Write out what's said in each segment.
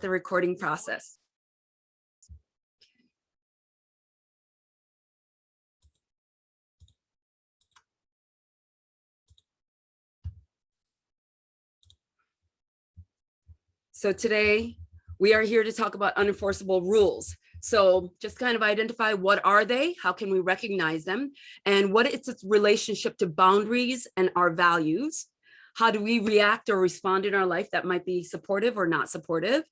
the recording process. So today we are here to talk about unenforceable rules. So just kind of identify what are they, how can we recognize them, and what is its relationship to boundaries and our values. How do we react or respond in our life that might be supportive or not supportive?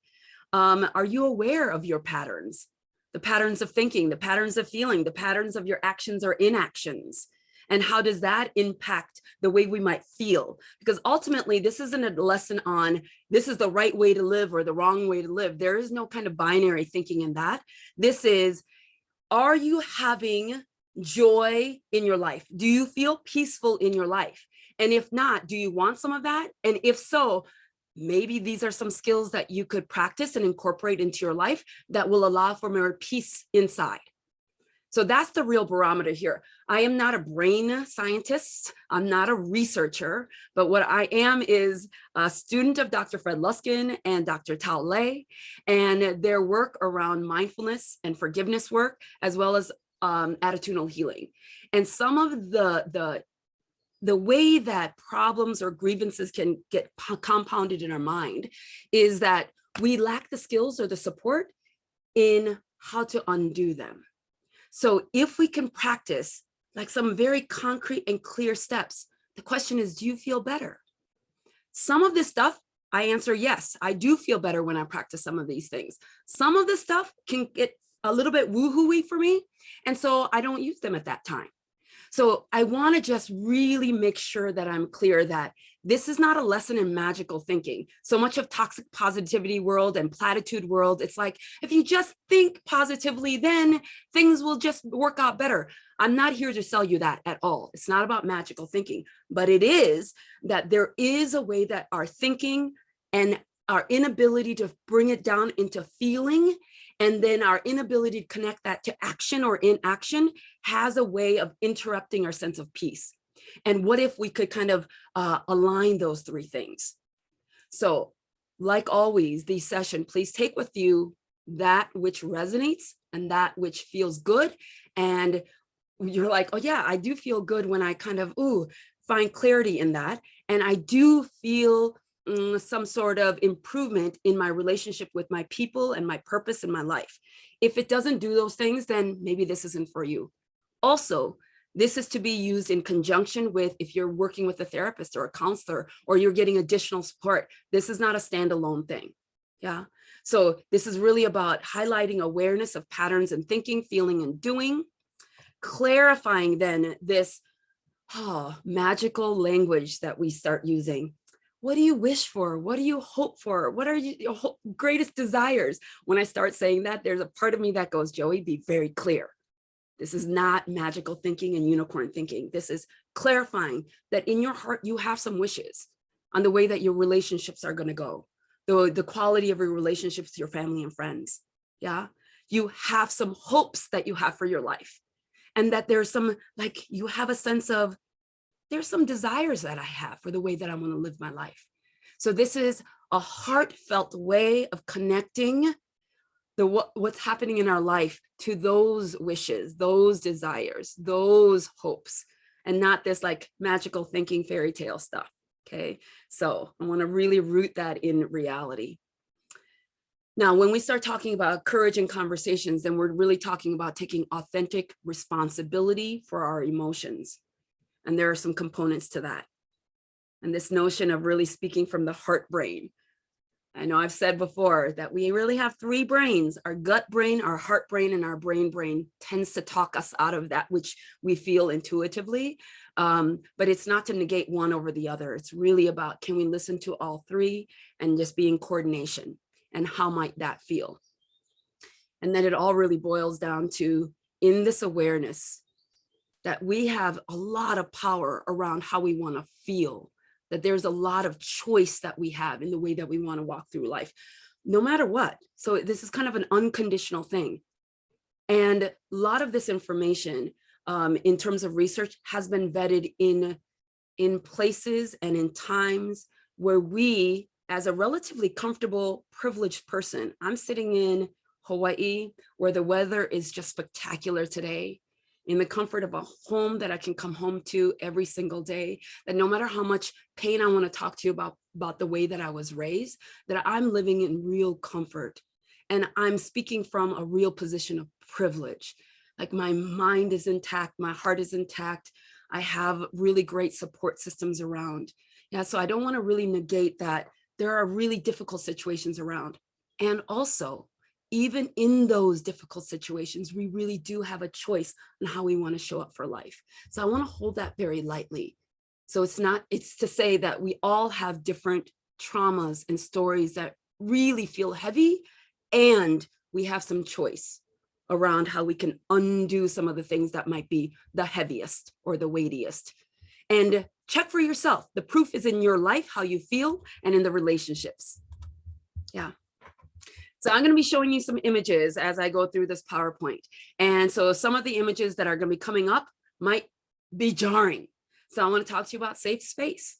Are you aware of your patterns? The patterns of thinking, the patterns of feeling, the patterns of your actions or inactions? And how does that impact the way we might feel? Because ultimately, this isn't a lesson on this is the right way to live or the wrong way to live. There is no kind of binary thinking in that. This is, are you having joy in your life? Do you feel peaceful in your life? And if not, do you want some of that? And if so, maybe these are some skills that you could practice and incorporate into your life that will allow for more peace inside. So that's the real barometer here. I am not a brain scientist. I'm not a researcher, but what I am is a student of Dr. Fred Luskin and Dr. Tao Lei, and their work around mindfulness and forgiveness work, as well as attitudinal healing. And some of the way that problems or grievances can get compounded in our mind is that we lack the skills or the support in how to undo them. So if we can practice like some very concrete and clear steps, the question is, do you feel better? Some of this stuff, I answer yes, I do feel better when I practice some of these things. Some of the stuff can get a little bit woo-hoo-y for me, and so I don't use them at that time. So I want to just really make sure that I'm clear that this is not a lesson in magical thinking. So much of toxic positivity world and platitude world, it's like, if you just think positively, then things will just work out better. I'm not here to sell you that at all. It's not about magical thinking, but it is that there is a way that our thinking and our inability to bring it down into feeling, and then our inability to connect that to action or inaction has a way of interrupting our sense of peace. And what if we could kind of align those three things? So like always, these sessions, please take with you that which resonates and that which feels good. And you're like, oh yeah, I do feel good when I kind of, find clarity in that. And I do feel some sort of improvement in my relationship with my people and my purpose in my life. If it doesn't do those things, then maybe this isn't for you. Also, this is to be used in conjunction with if you're working with a therapist or a counselor, or you're getting additional support. This is not a standalone thing. Yeah. So this is really about highlighting awareness of patterns and thinking, feeling, and doing, clarifying then this magical language that we start using. What do you wish for? What do you hope for? What are your greatest desires? When I start saying that, there's a part of me that goes, Joey, be very clear. This is not magical thinking and unicorn thinking. This is clarifying that in your heart, you have some wishes on the way that your relationships are going to go, the quality of your relationships with your family and friends. Yeah. You have some hopes that you have for your life, and that there's some, like, you have a sense of, there's some desires that I have for the way that I want to live my life. So this is a heartfelt way of connecting what's happening in our life to those wishes, those desires, those hopes, and not this like magical thinking fairy tale stuff. Okay, so I want to really root that in reality. Now, when we start talking about courage in conversations, then we're really talking about taking authentic responsibility for our emotions. And there are some components to that. And this notion of really speaking from the heart brain. I know I've said before that we really have three brains: our gut brain, our heart brain, and our brain tends to talk us out of that which we feel intuitively. But it's not to negate one over the other. It's really about, can we listen to all three and just be in coordination? And how might that feel? And then it all really boils down to, in this awareness, that we have a lot of power around how we want to feel, that there's a lot of choice that we have in the way that we want to walk through life, no matter what. So this is kind of an unconditional thing. And a lot of this information in terms of research has been vetted in places and in times where we as a relatively comfortable, privileged person, I'm sitting in Hawaii where the weather is just spectacular today, in the comfort of a home that I can come home to every single day, that no matter how much pain I want to talk to you about the way that I was raised, that I'm living in real comfort. And I'm speaking from a real position of privilege. Like my mind is intact, my heart is intact. I have really great support systems around. Yeah, so I don't want to really negate that there are really difficult situations around. And also, even in those difficult situations, we really do have a choice on how we want to show up for life. So I want to hold that very lightly. So it's to say that we all have different traumas and stories that really feel heavy, and we have some choice around how we can undo some of the things that might be the heaviest or the weightiest. And check for yourself. The proof is in your life, how you feel, and in the relationships. Yeah. So I'm going to be showing you some images as I go through this PowerPoint. And so some of the images that are going to be coming up might be jarring. So I want to talk to you about safe space.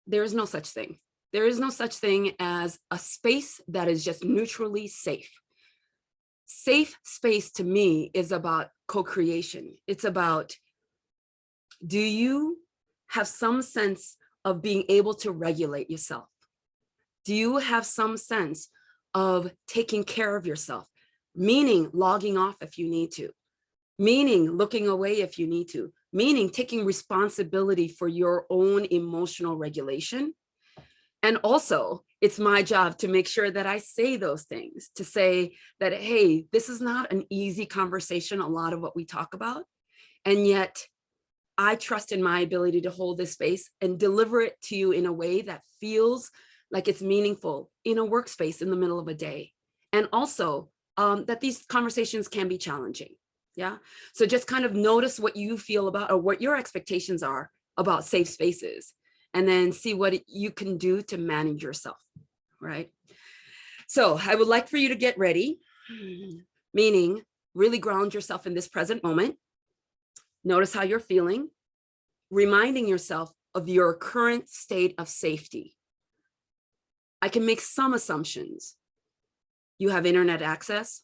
There is no such thing. There is no such thing as a space that is just neutrally safe. Safe space to me is about co-creation. It's about, do you have some sense of being able to regulate yourself? Do you have some sense of taking care of yourself? Meaning logging off if you need to, meaning looking away if you need to, meaning taking responsibility for your own emotional regulation. And also, it's my job to make sure that I say those things, to say that, hey, this is not an easy conversation, a lot of what we talk about. And yet I trust in my ability to hold this space and deliver it to you in a way that feels like it's meaningful in a workspace in the middle of a day. And also that these conversations can be challenging. Yeah. So just kind of notice what you feel about, or what your expectations are about safe spaces, and then see what you can do to manage yourself, right? So I would like for you to get ready, meaning really ground yourself in this present moment. Notice how you're feeling, reminding yourself of your current state of safety. I can make some assumptions. You have internet access.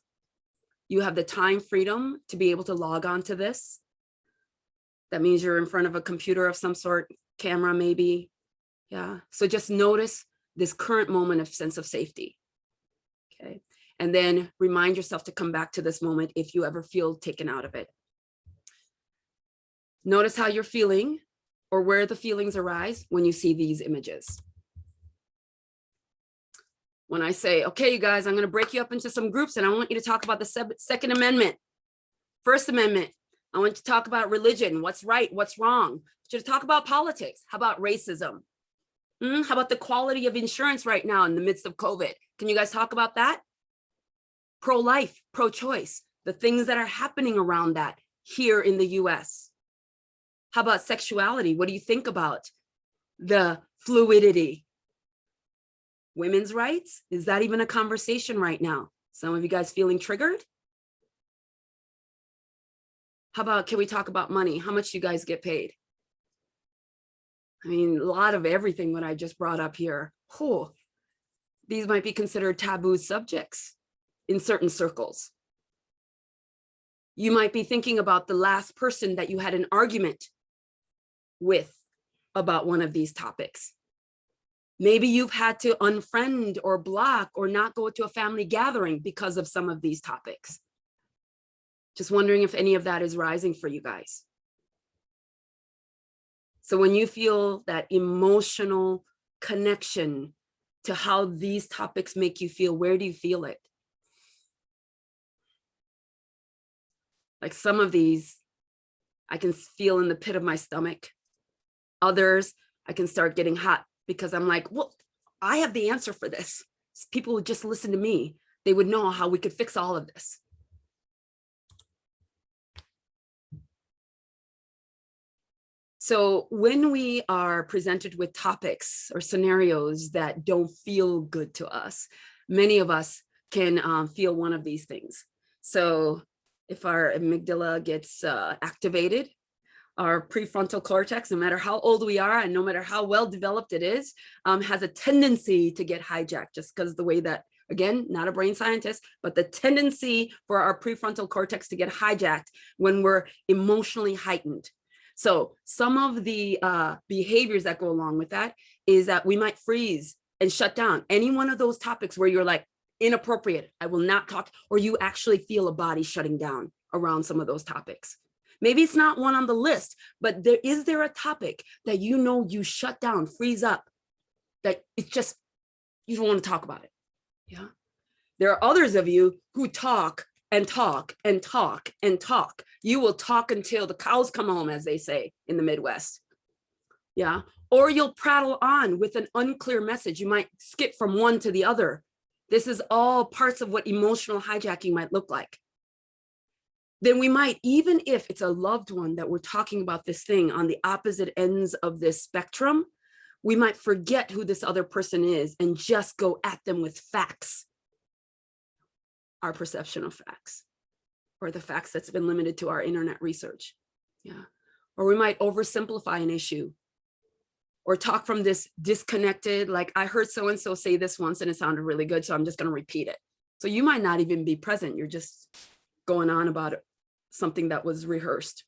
You have the time freedom to be able to log on to this. That means you're in front of a computer of some sort, camera maybe. Yeah, so just notice this current moment of sense of safety. Okay, and then remind yourself to come back to this moment if you ever feel taken out of it. Notice how you're feeling, or where the feelings arise when you see these images. When I say, okay, you guys, I'm going to break you up into some groups and I want you to talk about the Second Amendment, First Amendment. I want you to talk about religion, what's right, what's wrong. I want you to talk about politics. How about racism? How about the quality of insurance right now in the midst of COVID? Can you guys talk about that? Pro-life, pro-choice, the things that are happening around that here in the US. How about sexuality? What do you think about the fluidity? Women's rights? Is that even a conversation right now? Some of you guys feeling triggered? How about, can we talk about money? How much you guys get paid? I mean, a lot of everything what I just brought up here. Oh, these might be considered taboo subjects in certain circles. You might be thinking about the last person that you had an argument with about one of these topics. Maybe you've had to unfriend or block or not go to a family gathering because of some of these topics. Just wondering if any of that is rising for you guys. So when you feel that emotional connection to how these topics make you feel, where do you feel it? Like some of these, I can feel in the pit of my stomach. Others, I can start getting hot because I'm like, well, I have the answer for this. People would just listen to me. They would know how we could fix all of this. So when we are presented with topics or scenarios that don't feel good to us, many of us can feel one of these things. So if our amygdala gets activated, our prefrontal cortex, no matter how old we are and no matter how well developed it is, has a tendency to get hijacked, just because the way that, again, not a brain scientist, but the tendency for our prefrontal cortex to get hijacked when we're emotionally heightened. So some of the behaviors that go along with that is that we might freeze and shut down any one of those topics where you're like, inappropriate, I will not talk, or you actually feel a body shutting down around some of those topics. Maybe it's not one on the list, but is there a topic that you know you shut down, freeze up, that it's just, you don't want to talk about it? Yeah. There are others of you who talk and talk and talk and talk. You will talk until the cows come home, as they say in the Midwest. Yeah. Or you'll prattle on with an unclear message. You might skip from one to the other. This is all parts of what emotional hijacking might look like. Then we might, even if it's a loved one that we're talking about this thing on the opposite ends of this spectrum, we might forget who this other person is and just go at them with facts, our perception of facts, or the facts that's been limited to our internet research. Yeah. Or we might oversimplify an issue or talk from this disconnected, like, I heard so-and-so say this once and it sounded really good, so I'm just going to repeat it. So you might not even be present. You're just going on about it, something that was rehearsed.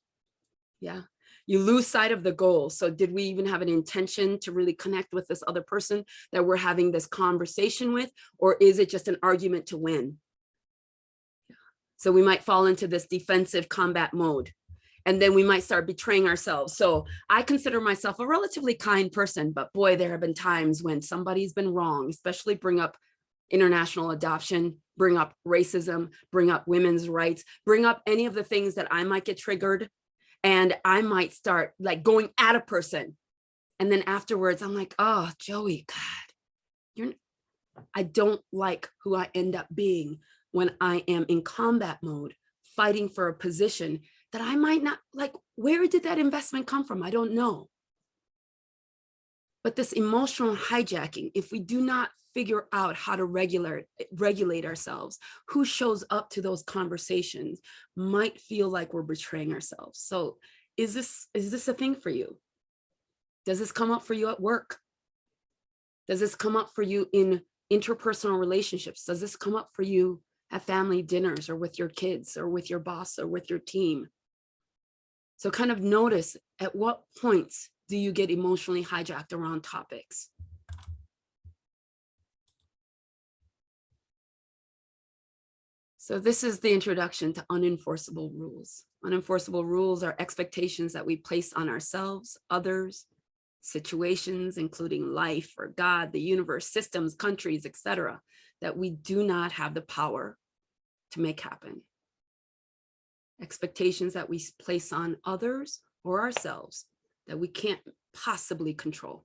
Yeah. You lose sight of the goal. So did we even have an intention to really connect with this other person that we're having this conversation with, or is it just an argument to win? Yeah. So we might fall into this defensive combat mode, and then we might start betraying ourselves. So I consider myself a relatively kind person, but boy, there have been times when somebody's been wrong, especially bring up international adoption, bring up racism, bring up women's rights, bring up any of the things that I might get triggered, and I might start like going at a person. And then afterwards, I'm like, oh, Joey, God, I don't like who I end up being when I am in combat mode, fighting for a position that I might not like. Where did that investment come from? I don't know. But this emotional hijacking, if we do not figure out how to regulate ourselves, who shows up to those conversations might feel like we're betraying ourselves. So is this a thing for you? Does this come up for you at work? Does this come up for you in interpersonal relationships? Does this come up for you at family dinners or with your kids or with your boss or with your team? So kind of notice, at what points do you get emotionally hijacked around topics? So this is the introduction to unenforceable rules. Unenforceable rules are expectations that we place on ourselves, others, situations, including life or God, the universe, systems, countries, etc., that we do not have the power to make happen. Expectations that we place on others or ourselves that we can't possibly control.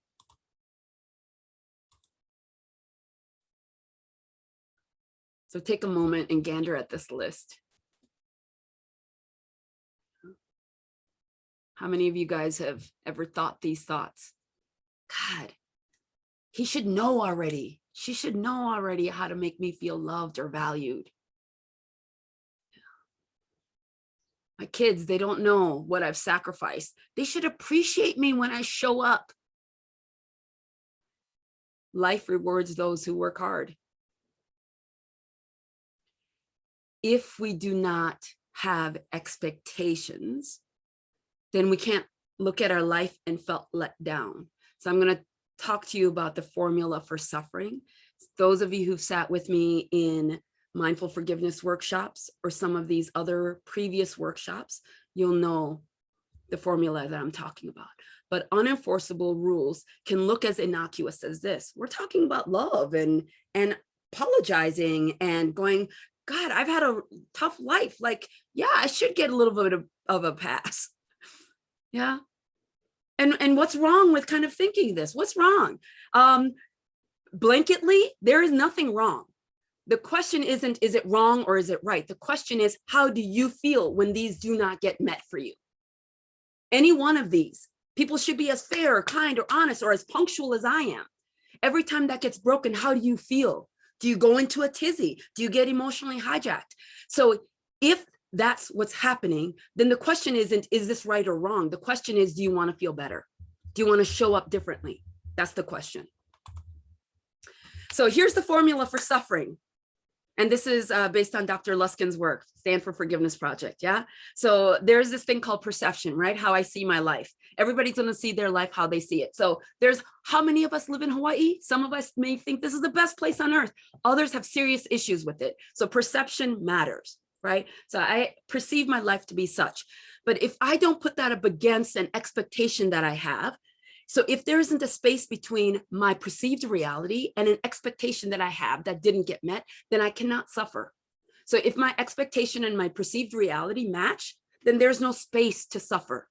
So take a moment and gander at this list. How many of you guys have ever thought these thoughts? God, he should know already. She should know already how to make me feel loved or valued. My kids, they don't know what I've sacrificed. They should appreciate me when I show up. Life rewards those who work hard. If we do not have expectations, then we can't look at our life and felt let down. So I'm going to talk to you about the formula for suffering. Those of you who've sat with me in mindful forgiveness workshops or some of these other previous workshops, you'll know the formula that I'm talking about. But unenforceable rules can look as innocuous as this. We're talking about love and apologizing and going, God, I've had a tough life. Like, yeah, I should get a little bit of a pass. Yeah. And what's wrong with kind of thinking this? What's wrong? Blanketly, there is nothing wrong. The question isn't, is it wrong or is it right? The question is, how do you feel when these do not get met for you? Any one of these, people should be as fair or kind or honest or as punctual as I am. Every time that gets broken, how do you feel? Do you go into a tizzy? Do you get emotionally hijacked? So if that's what's happening, then the question isn't, is this right or wrong? The question is, do you want to feel better? Do you want to show up differently? That's the question. So here's the formula for suffering. And this is based on Dr. Luskin's work, Stanford Forgiveness Project, yeah? So there's this thing called perception, right? How I see my life. Everybody's gonna see their life how they see it. So there's, how many of us live in Hawaii? Some of us may think this is the best place on earth. Others have serious issues with it. So perception matters, right? So I perceive my life to be such. But if I don't put that up against an expectation that I have, so if there isn't a space between my perceived reality and an expectation that I have that didn't get met, then I cannot suffer. So if my expectation and my perceived reality match, then there's no space to suffer.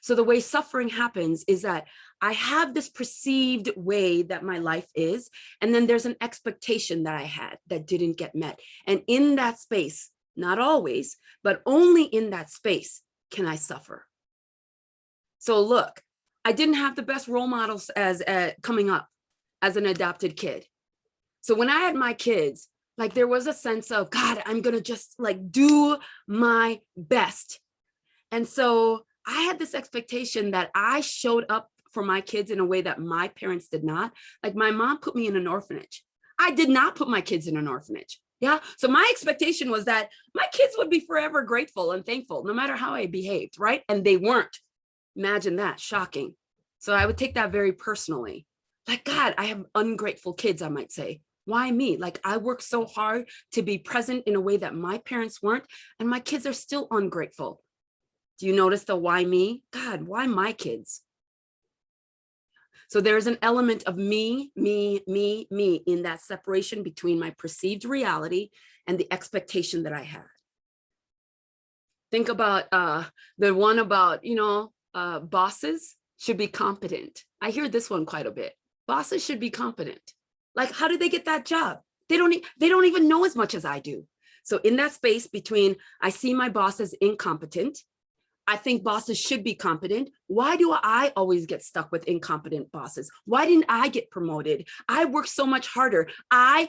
So the way suffering happens is that I have this perceived way that my life is, and then there's an expectation that I had that didn't get met. And in that space, not always, but only in that space can I suffer. So look, I didn't have the best role models as coming up as an adopted kid. So when I had my kids, like there was a sense of, God, I'm gonna just like do my best. And so I had this expectation that I showed up for my kids in a way that my parents did not. Like my mom put me in an orphanage. I did not put my kids in an orphanage. Yeah. So my expectation was that my kids would be forever grateful and thankful, no matter how I behaved, right? And they weren't. Imagine that, shocking. So I would take that very personally. Like, God, I have ungrateful kids, I might say. Why me? Like I worked so hard to be present in a way that my parents weren't, and my kids are still ungrateful. Do you notice the why me? God, why my kids? So there's an element of me in that separation between my perceived reality and the expectation that I had. Think about the one about, bosses should be competent. I hear this one quite a bit. Bosses should be competent. Like, how did they get that job? They don't even know as much as I do. So in that space between, I see my boss as incompetent, I think bosses should be competent. Why do I always get stuck with incompetent bosses? Why didn't I get promoted? I work so much harder. I.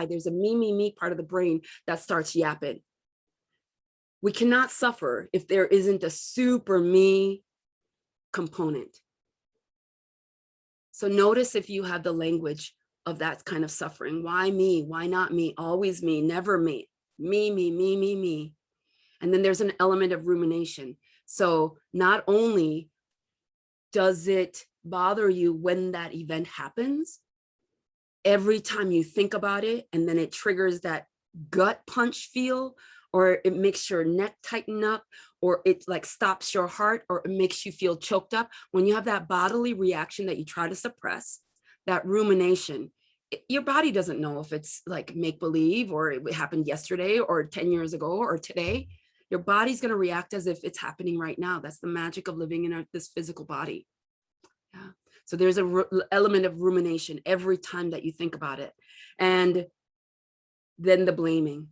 There's a me part of the brain that starts yapping. We cannot suffer if there isn't a super me component. So notice if you have the language of that kind of suffering. Why me? Why not me? Always me, never me. Me. And then there's an element of rumination. So not only does it bother you when that event happens, every time you think about it, and then it triggers that gut punch feel, or it makes your neck tighten up, or it like stops your heart, or it makes you feel choked up. When you have that bodily reaction that you try to suppress, that rumination, your body doesn't know if it's like make-believe or it happened yesterday or 10 years ago or today. Your body's going to react as if it's happening right now. That's the magic of living in this physical body. Yeah. So there's an element of rumination every time that you think about it. And then the blaming.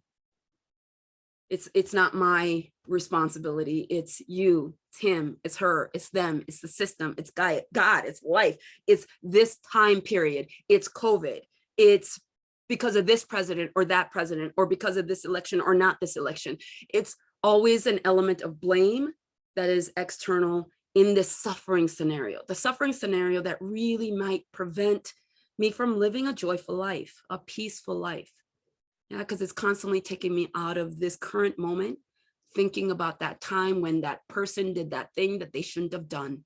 It's not my responsibility. It's you, it's him, it's her, it's them, it's the system, it's God, it's life, it's this time period, it's COVID, it's because of this president or that president, or because of this election or not this election. It's always an element of blame that is external in this suffering scenario, the suffering scenario that really might prevent me from living a joyful life, a peaceful life. Yeah, because it's constantly taking me out of this current moment, thinking about that time when that person did that thing that they shouldn't have done.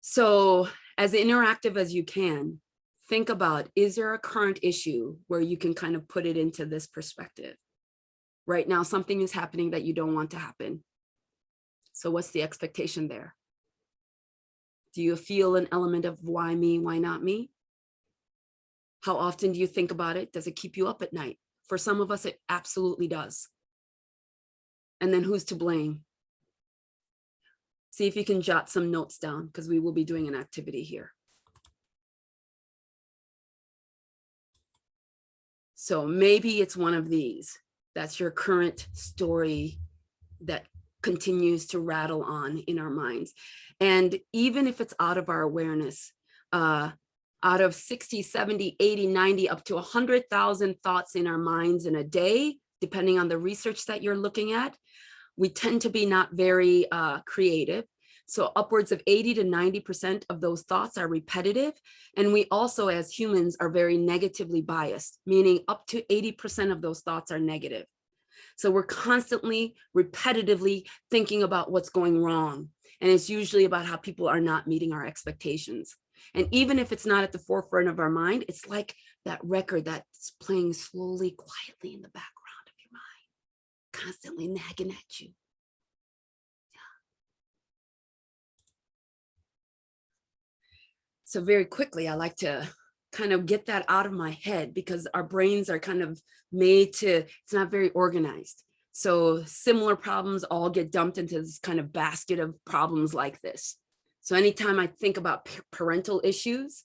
So as interactive as you can, think about, is there a current issue where you can kind of put it into this perspective? Right now, something is happening that you don't want to happen. So what's the expectation there? Do you feel an element of why me, why not me? How often do you think about it? Does it keep you up at night? For some of us, it absolutely does. And then who's to blame? See if you can jot some notes down, because we will be doing an activity here. So maybe it's one of these. That's your current story that continues to rattle on in our minds. And even if it's out of our awareness, Out of 60, 70, 80, 90, up to 100,000 thoughts in our minds in a day, depending on the research that you're looking at, we tend to be not very creative. So upwards of 80 to 90% of those thoughts are repetitive. And we also, as humans, are very negatively biased, meaning up to 80% of those thoughts are negative. So we're constantly, repetitively thinking about what's going wrong. And it's usually about how people are not meeting our expectations. And even if it's not at the forefront of our mind, it's like that record that's playing slowly, quietly in the background of your mind, constantly nagging at you. So very quickly, I like to kind of get that out of my head because our brains are kind of made to, it's not very organized. So similar problems all get dumped into this kind of basket of problems like this. So anytime I think about parental issues,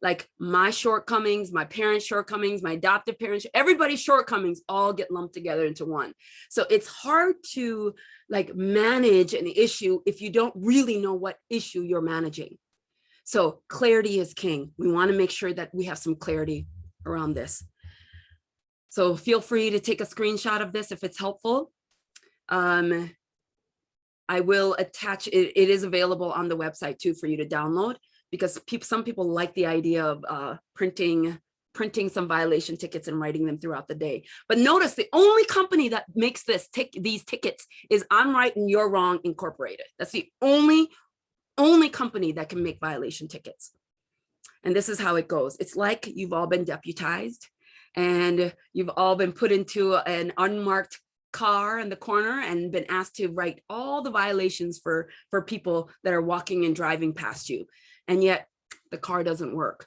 like my shortcomings, my parents' shortcomings, my adoptive parents, everybody's shortcomings all get lumped together into one. So it's hard to like manage an issue if you don't really know what issue you're managing. So clarity is king. We want to make sure that we have some clarity around this. So feel free to take a screenshot of this if it's helpful. I will attach it. It is available on the website too for you to download because some people like the idea of printing some violation tickets and writing them throughout the day. But notice the only company that makes these tickets is I'm Right and You're Wrong Incorporated. That's the only company that can make violation tickets. And this is how it goes. It's like you've all been deputized and you've all been put into an unmarked car in the corner and been asked to write all the violations for people that are walking and driving past you. And yet the car doesn't work.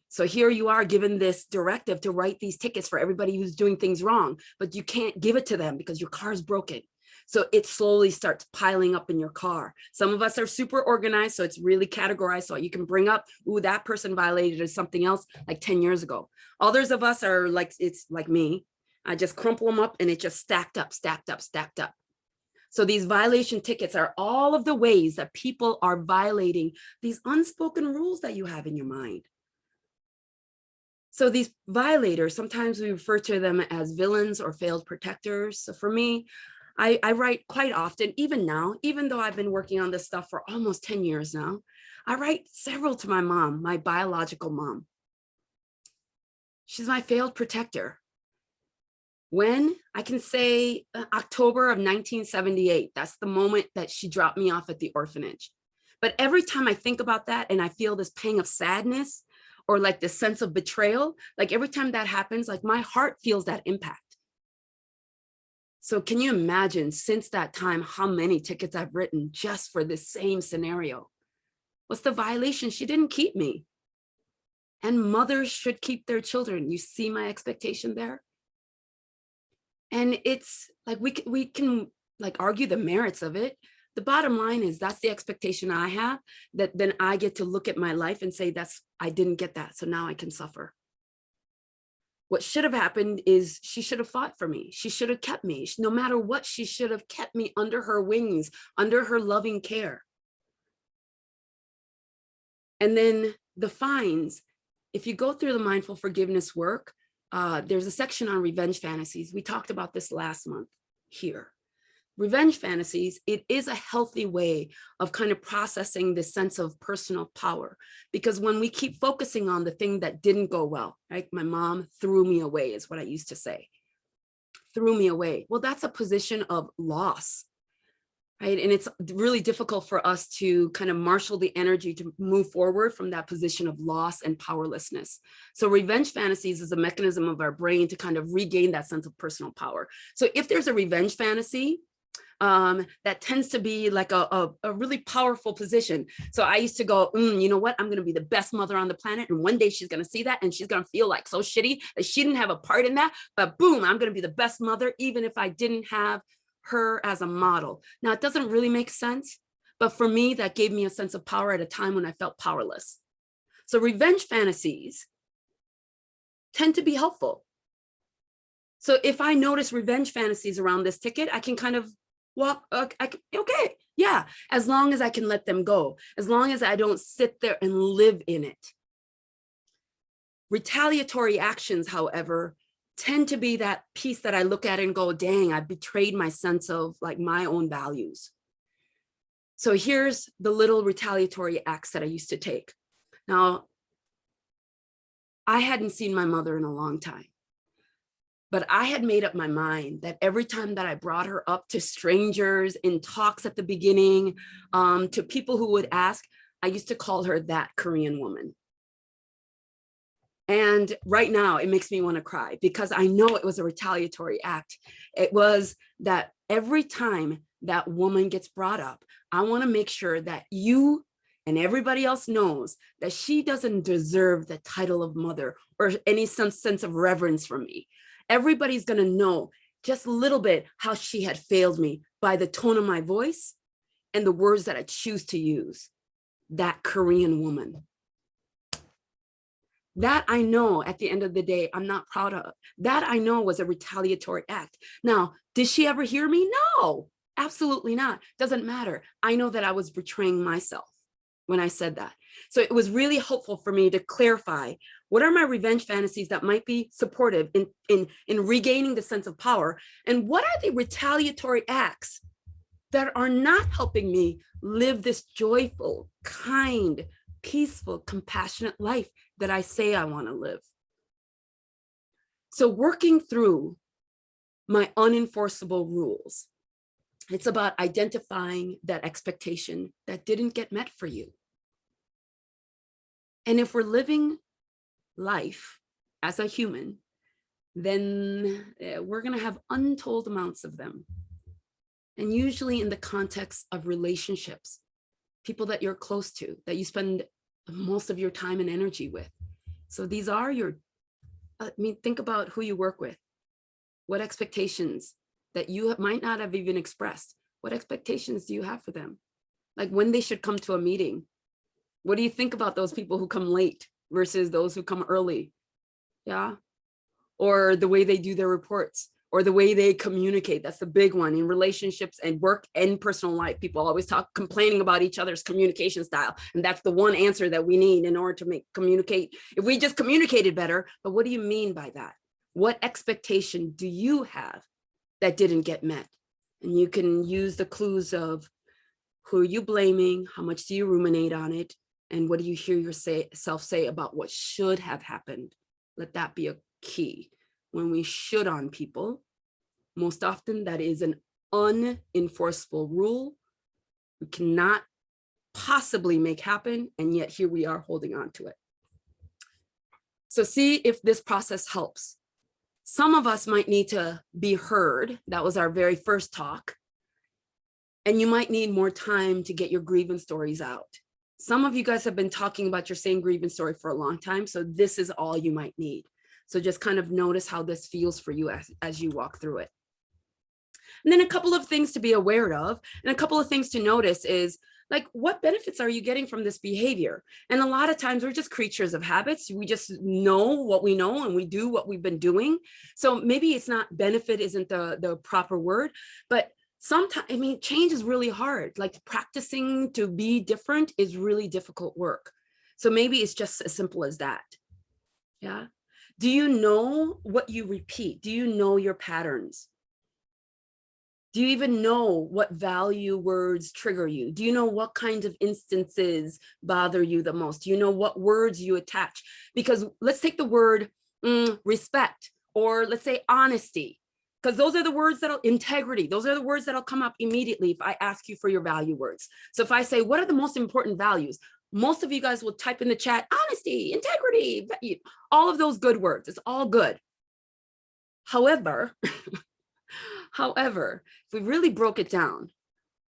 So here you are given this directive to write these tickets for everybody who's doing things wrong, but you can't give it to them because your car is broken. So it slowly starts piling up in your car. Some of us are super organized, so it's really categorized so you can bring up, ooh, that person violated something else like 10 years ago. Others of us are like, it's like me. I just crumple them up and it just stacked up. So these violation tickets are all of the ways that people are violating these unspoken rules that you have in your mind. So these violators, sometimes we refer to them as villains or failed protectors. So for me, I write quite often, even now, even though I've been working on this stuff for almost 10 years now, I write several to my mom, my biological mom. She's my failed protector. When I can say October of 1978, that's the moment that she dropped me off at the orphanage. But every time I think about that and I feel this pang of sadness or like this sense of betrayal, like every time that happens, like my heart feels that impact. So can you imagine since that time, how many tickets I've written just for this same scenario? What's the violation? She didn't keep me. And mothers should keep their children. You see my expectation there? And it's like, we can like argue the merits of it. The bottom line is that's the expectation I have, that then I get to look at my life and say, I didn't get that. So now I can suffer. What should have happened is she should have fought for me. She should have kept me. No matter what, she should have kept me under her wings, under her loving care. And then the fines, if you go through the mindful forgiveness work, there's a section on revenge fantasies. We talked about this last month here. Revenge fantasies, it is a healthy way of kind of processing this sense of personal power. Because when we keep focusing on the thing that didn't go well, right? My mom threw me away is what I used to say. Threw me away. Well, that's a position of loss, right? And it's really difficult for us to kind of marshal the energy to move forward from that position of loss and powerlessness. So revenge fantasies is a mechanism of our brain to kind of regain that sense of personal power. So if there's a revenge fantasy, that tends to be like a really powerful position. So I used to go, you know what? I'm going to be the best mother on the planet. And one day she's going to see that and she's going to feel like so shitty that she didn't have a part in that. But boom, I'm going to be the best mother, even if I didn't have her as a model. Now, it doesn't really make sense. But for me, that gave me a sense of power at a time when I felt powerless. So revenge fantasies tend to be helpful. So if I notice revenge fantasies around this ticket, I can kind of okay, yeah, as long as I can let them go, as long as I don't sit there and live in it. Retaliatory actions, however, tend to be that piece that I look at and go, dang, I betrayed my sense of like my own values. So here's the little retaliatory acts that I used to take. Now, I hadn't seen my mother in a long time, but I had made up my mind that every time that I brought her up to strangers in talks at the beginning, to people who would ask, I used to call her that Korean woman. And right now it makes me want to cry because I know it was a retaliatory act. It was that every time that woman gets brought up, I want to make sure that you and everybody else knows that she doesn't deserve the title of mother or any sense of reverence from me. Everybody's going to know just a little bit how she had failed me by the tone of my voice and the words that I choose to use. That Korean woman. That I know at the end of the day, I'm not proud of. That I know was a retaliatory act. Now, did she ever hear me? No, absolutely not. Doesn't matter. I know that I was betraying myself when I said that. So it was really helpful for me to clarify what are my revenge fantasies that might be supportive in regaining the sense of power, and what are the retaliatory acts that are not helping me live this joyful, kind, peaceful, compassionate life that I say I want to live. So working through my unenforceable rules, it's about identifying that expectation that didn't get met for you. And if we're living life as a human, then we're going to have untold amounts of them. And usually in the context of relationships, people that you're close to, that you spend most of your time and energy with. So these are your, think about who you work with. What expectations that you might not have even expressed. What expectations do you have for them? Like when they should come to a meeting. What do you think about those people who come late versus those who come early? Yeah. Or the way they do their reports, or the way they communicate. That's the big one in relationships and work and personal life. People always complaining about each other's communication style. And that's the one answer that we need in order to communicate. If we just communicated better, but what do you mean by that? What expectation do you have that didn't get met? And you can use the clues of who are you blaming? How much do you ruminate on it? And what do you hear yourself say about what should have happened? Let that be a key. When we should on people, most often that is an unenforceable rule we cannot possibly make happen, and yet here we are holding on to it. So see if this process helps. Some of us might need to be heard. That was our very first talk. And you might need more time to get your grievance stories out. Some of you guys have been talking about your same grievance story for a long time, so this is all you might need. So just kind of notice how this feels for you as you walk through it. And then a couple of things to be aware of, and a couple of things to notice is, like, what benefits are you getting from this behavior? And a lot of times we're just creatures of habits. We just know what we know and we do what we've been doing. So maybe it's not, benefit isn't the proper word, but sometimes, I mean, change is really hard. Like practicing to be different is really difficult work. So maybe it's just as simple as that. Yeah. Do you know what you repeat? Do you know your patterns? Do you even know what value words trigger you? Do you know what kinds of instances bother you the most? Do you know what words you attach? Because let's take the word respect, or let's say honesty, because those are the words that'll, integrity, those are the words that'll come up immediately if I ask you for your value words. So if I say, what are the most important values? Most of you guys will type in the chat, honesty, integrity, all of those good words. It's all good. However, if we really broke it down,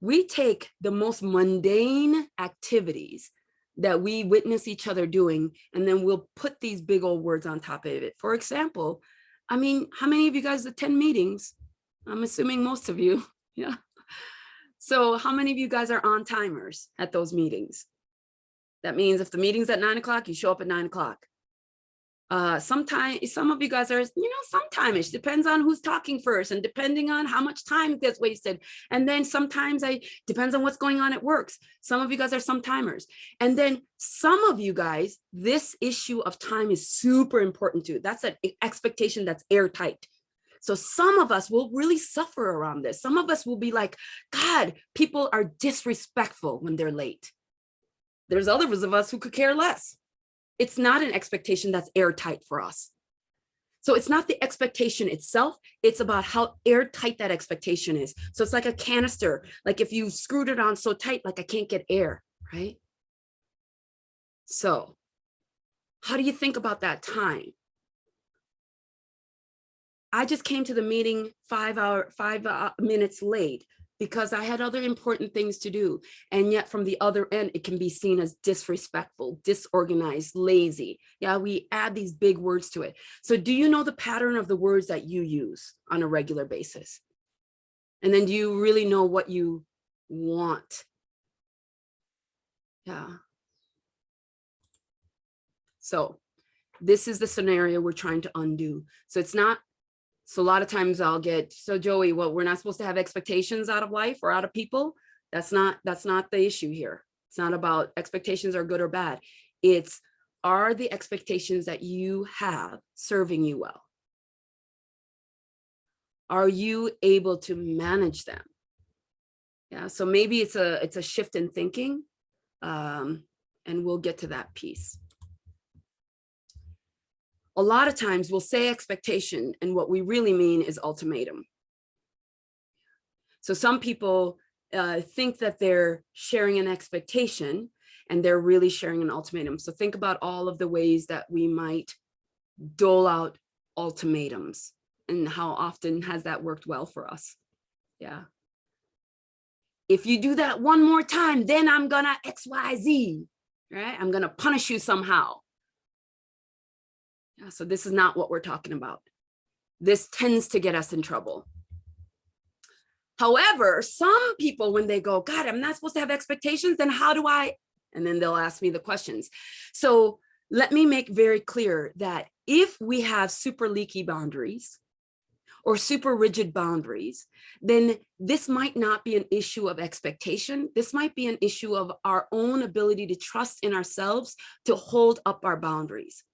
we take the most mundane activities that we witness each other doing, and then we'll put these big old words on top of it. For example, I mean, how many of you guys attend meetings? I'm assuming most of you, yeah. So how many of you guys are on timers at those meetings? That means if the meeting's at 9 o'clock, you show up at 9 o'clock. Sometimes some of you guys are, sometime-ish, depends on who's talking first and depending on how much time gets wasted. And then sometimes depends on what's going on at work. Some of you guys are sometimers. And then some of you guys, this issue of time is super important too. That's an expectation that's airtight. So some of us will really suffer around this. Some of us will be like, God, people are disrespectful when they're late. There's others of us who could care less. It's not an expectation that's airtight for us. So it's not the expectation itself, it's about how airtight that expectation is. So it's like a canister, like if you screwed it on so tight, like I can't get air, right? So how do you think about that time? I just came to the meeting 5 minutes late because I had other important things to do. And yet from the other end, it can be seen as disrespectful, disorganized, lazy. Yeah, we add these big words to it. So do you know the pattern of the words that you use on a regular basis? And then do you really know what you want? Yeah. So this is the scenario we're trying to undo. So it's not, so a lot of times I'll get, so Joey, well, we're not supposed to have expectations out of life or out of people. That's not the issue here. It's not about expectations are good or bad. It's, are the expectations that you have serving you well? Are you able to manage them? Yeah, so maybe it's a shift in thinking, and we'll get to that piece. A lot of times we'll say expectation and what we really mean is ultimatum. So some people think that they're sharing an expectation and they're really sharing an ultimatum. So think about all of the ways that we might dole out ultimatums and how often has that worked well for us. Yeah. If you do that one more time, then I'm gonna XYZ, right? I'm gonna punish you somehow. Yeah, so this is not what we're talking about. This tends to get us in trouble. However, some people, when they go, God, I'm not supposed to have expectations, then how do I? And then they'll ask me the questions. So let me make very clear that if we have super leaky boundaries or super rigid boundaries, then this might not be an issue of expectation. This might be an issue of our own ability to trust in ourselves to hold up our boundaries.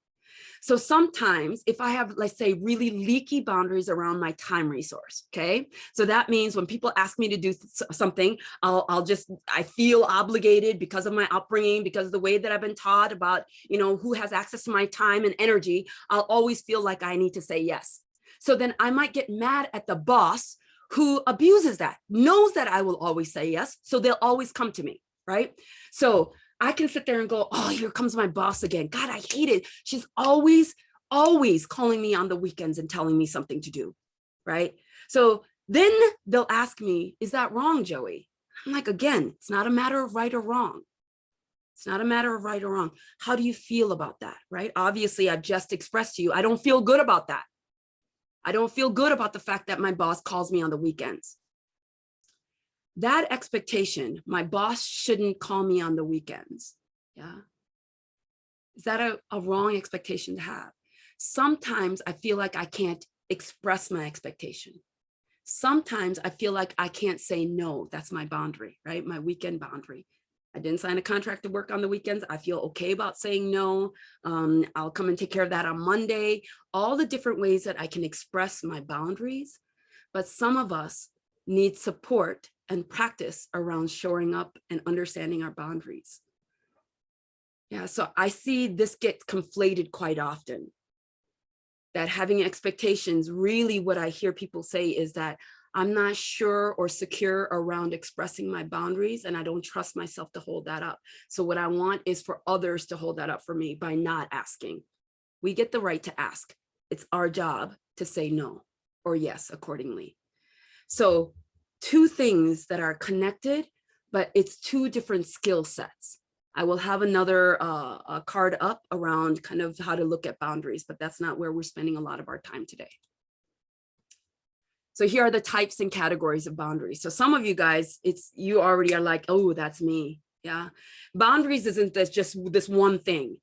So sometimes if I have, let's say, really leaky boundaries around my time resource, okay? So that means when people ask me to do something, I feel obligated because of my upbringing, because of the way that I've been taught about, who has access to my time and energy, I'll always feel like I need to say yes. So then I might get mad at the boss who abuses that, knows that I will always say yes, so they'll always come to me, right? So I can sit there and go, oh, here comes my boss again. God, I hate it. She's always calling me on the weekends and telling me something to do, right? So then they'll ask me, is that wrong, Joey? I'm like, again, it's not a matter of right or wrong. It's not a matter of right or wrong. How do you feel about that, right? Obviously, I've just expressed to you, I don't feel good about that. I don't feel good about the fact that my boss calls me on the weekends. That expectation, my boss shouldn't call me on the weekends. Yeah. Is that a wrong expectation to have? Sometimes I feel like I can't express my expectation. Sometimes I feel like I can't say no. That's my boundary, right? My weekend boundary. I didn't sign a contract to work on the weekends. I feel okay about saying no. I'll come and take care of that on Monday. All the different ways that I can express my boundaries. But some of us need support and practice around showing up and understanding our boundaries. Yeah, so I see this get conflated quite often. That having expectations, really what I hear people say is that I'm not sure or secure around expressing my boundaries and I don't trust myself to hold that up. So what I want is for others to hold that up for me by not asking. We get the right to ask. It's our job to say no or yes accordingly. So two things that are connected, but it's two different skill sets. I will have another card up around kind of how to look at boundaries, but that's not where we're spending a lot of our time today. So here are the types and categories of boundaries. So some of you guys, you already are like, oh, that's me. Yeah. Boundaries isn't just this one thing.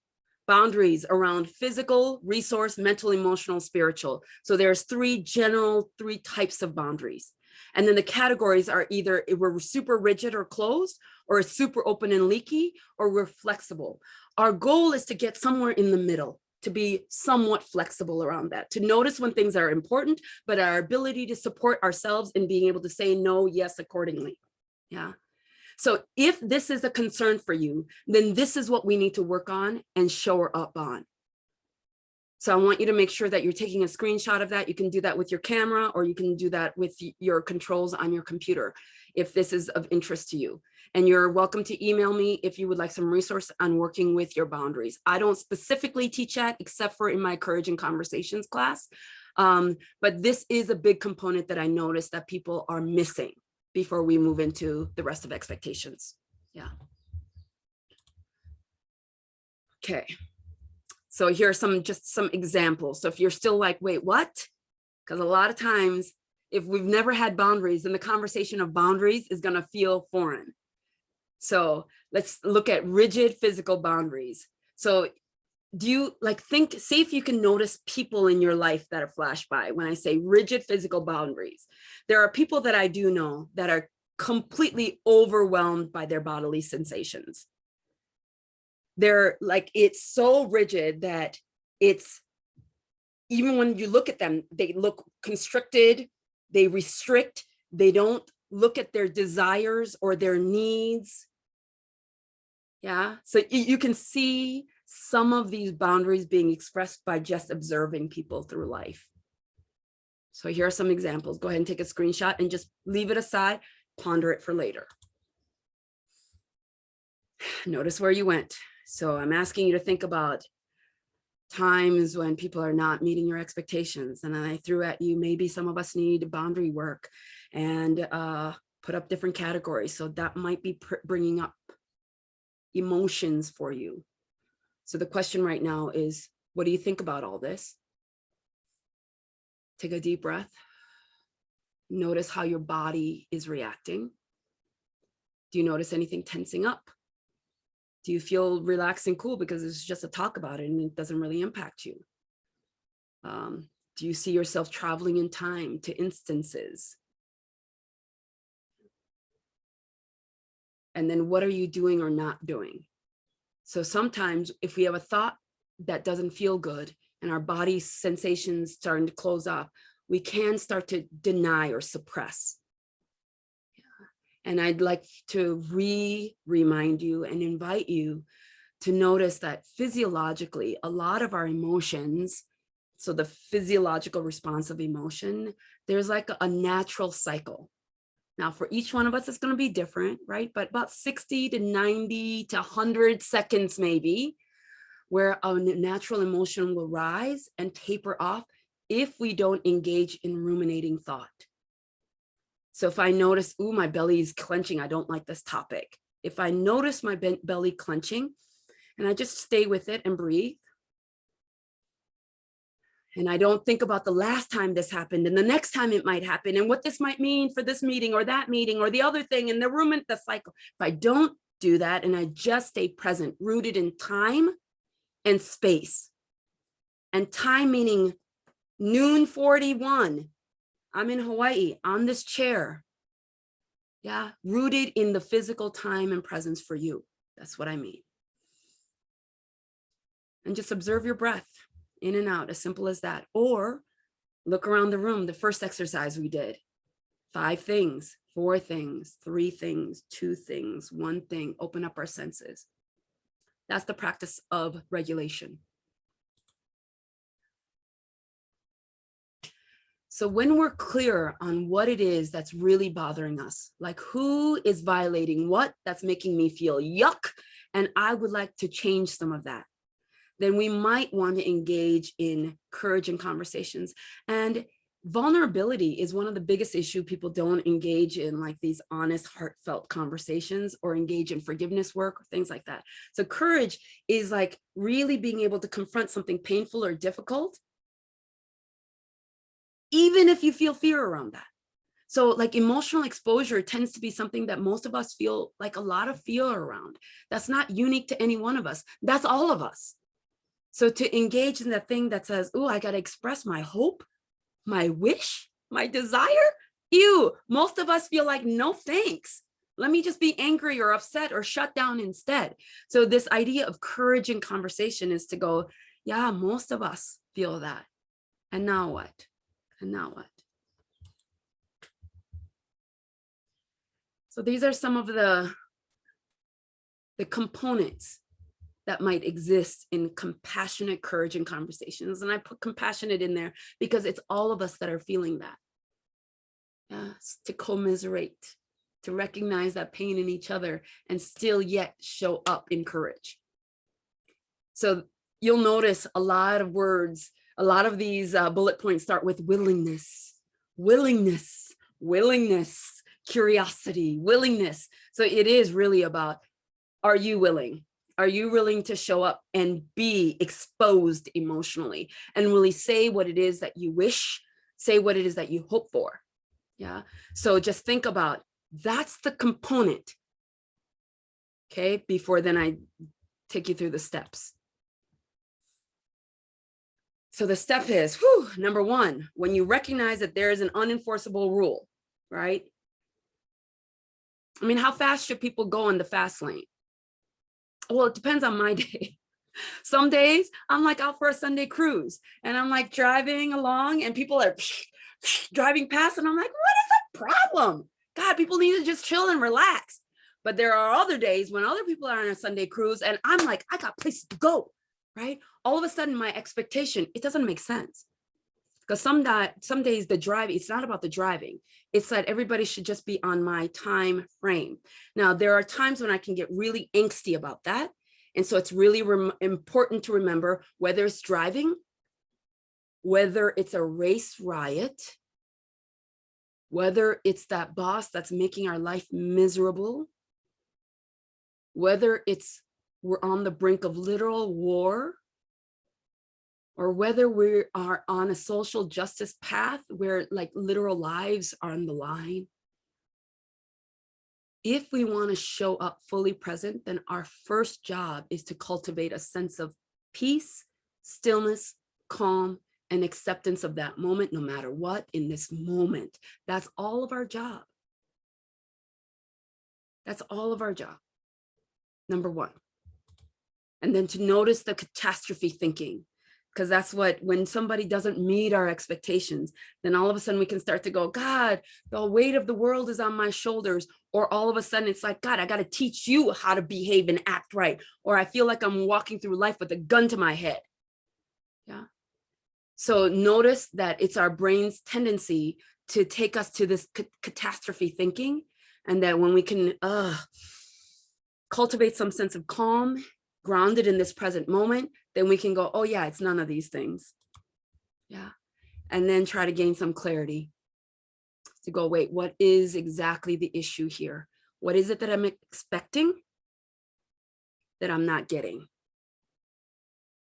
boundaries around physical, resource, mental, emotional, spiritual. So there's three types of boundaries. And then the categories are either we're super rigid or closed, or super open and leaky, or we're flexible. Our goal is to get somewhere in the middle, to be somewhat flexible around that, to notice when things are important, but our ability to support ourselves in being able to say no, yes, accordingly. Yeah. So if this is a concern for you, then this is what we need to work on and show up on. So I want you to make sure that you're taking a screenshot of that. You can do that with your camera, or you can do that with your controls on your computer if this is of interest to you. And you're welcome to email me if you would like some resource on working with your boundaries. I don't specifically teach that except for in my Courage and Conversations class. But this is a big component that I noticed that people are missing before we move into the rest of expectations. Yeah. Okay. So here are just some examples. So if you're still like, wait, what? Because a lot of times, if we've never had boundaries, then the conversation of boundaries is going to feel foreign. So let's look at rigid physical boundaries. So do you see if you can notice people in your life that are flash by when I say rigid physical boundaries. There are people that I do know that are completely overwhelmed by their bodily sensations. They're like, it's so rigid that it's, even when you look at them, they look constricted, they restrict, they don't look at their desires or their needs. Yeah, so you can see some of these boundaries being expressed by just observing people through life. So here are some examples. Go ahead and take a screenshot and just leave it aside, ponder it for later. Notice where you went. So I'm asking you to think about times when people are not meeting your expectations. And then I threw at you, maybe some of us need boundary work and put up different categories. So that might be bringing up emotions for you. So the question right now is, what do you think about all this? Take a deep breath. Notice how your body is reacting. Do you notice anything tensing up? Do you feel relaxed and cool because it's just a talk about it and it doesn't really impact you? Do you see yourself traveling in time to instances? And then what are you doing or not doing? So sometimes if we have a thought that doesn't feel good and our body sensations starting to close off, we can start to deny or suppress. And I'd like to remind you and invite you to notice that physiologically, a lot of our emotions, so the physiological response of emotion, there's like a natural cycle. Now, for each one of us, it's going to be different, right? But about 60 to 90 to 100 seconds, maybe, where a natural emotion will rise and taper off if we don't engage in ruminating thought. So if I notice, ooh, my belly is clenching, I don't like this topic. If I notice my belly clenching and I just stay with it and breathe, and I don't think about the last time this happened and the next time it might happen and what this might mean for this meeting or that meeting or the other thing and the cycle. If I don't do that and I just stay present, rooted in time and space, and time meaning noon 41, I'm in Hawaii on this chair. Yeah, rooted in the physical time and presence for you. That's what I mean. And just observe your breath in and out, as simple as that. Or look around the room, the first exercise we did. 5 things, 4 things, 3 things, 2 things, 1 thing, open up our senses. That's the practice of regulation. So when we're clear on what it is that's really bothering us, like who is violating what that's making me feel yuck, and I would like to change some of that, then we might want to engage in courage and conversations. And vulnerability is one of the biggest issues. People don't engage in like these honest, heartfelt conversations or engage in forgiveness work or things like that. So courage is like really being able to confront something painful or difficult, even if you feel fear around that. So like emotional exposure tends to be something that most of us feel like a lot of fear around. That's not unique to any one of us. That's all of us. So to engage in that thing that says, oh, I got to express my hope, my wish, my desire. Ew, most of us feel like, no, thanks. Let me just be angry or upset or shut down instead. So this idea of courage in conversation is to go, yeah, most of us feel that. And now what? And now what? So these are some of the components that might exist in compassionate courage in conversations. And I put compassionate in there because it's all of us that are feeling that. Yes, to commiserate, to recognize that pain in each other and still yet show up in courage. So you'll notice a lot of words, a lot of these bullet points start with willingness, willingness, willingness, curiosity, willingness. So it is really about, are you willing? Are you willing to show up and be exposed emotionally and really say what it is that you wish, say what it is that you hope for? Yeah. So just think about, that's the component. Okay. Before then I take you through the steps. So the step is, number one, when you recognize that there is an unenforceable rule, right? I mean, how fast should people go in the fast lane? Well, it depends on my day. Some days I'm like out for a Sunday cruise and I'm like driving along and people are driving past and I'm like, what is the problem? God, people need to just chill and relax. But there are other days when other people are on a Sunday cruise and I'm like, I got places to go, right? All of a sudden my expectation, it doesn't make sense. Because some days the driving, it's not about the driving. It's that everybody should just be on my time frame. Now, there are times when I can get really angsty about that. And so it's really important to remember whether it's driving, whether it's a race riot, whether it's that boss that's making our life miserable, whether it's we're on the brink of literal war, or whether we are on a social justice path where like literal lives are on the line. If we want to show up fully present, then our first job is to cultivate a sense of peace, stillness, calm, and acceptance of that moment, no matter what, in this moment. That's all of our job. That's all of our job. Number one. And then to notice the catastrophe thinking. Because that's what, when somebody doesn't meet our expectations, then all of a sudden we can start to go, God, the weight of the world is on my shoulders. Or all of a sudden it's like, God, I got to teach you how to behave and act right. Or I feel like I'm walking through life with a gun to my head. Yeah. So notice that it's our brain's tendency to take us to this catastrophe thinking. And that when we can cultivate some sense of calm, grounded in this present moment, then we can go, oh yeah, it's none of these things. Yeah. And then try to gain some clarity to go, wait, what is exactly the issue here? What is it that I'm expecting that I'm not getting?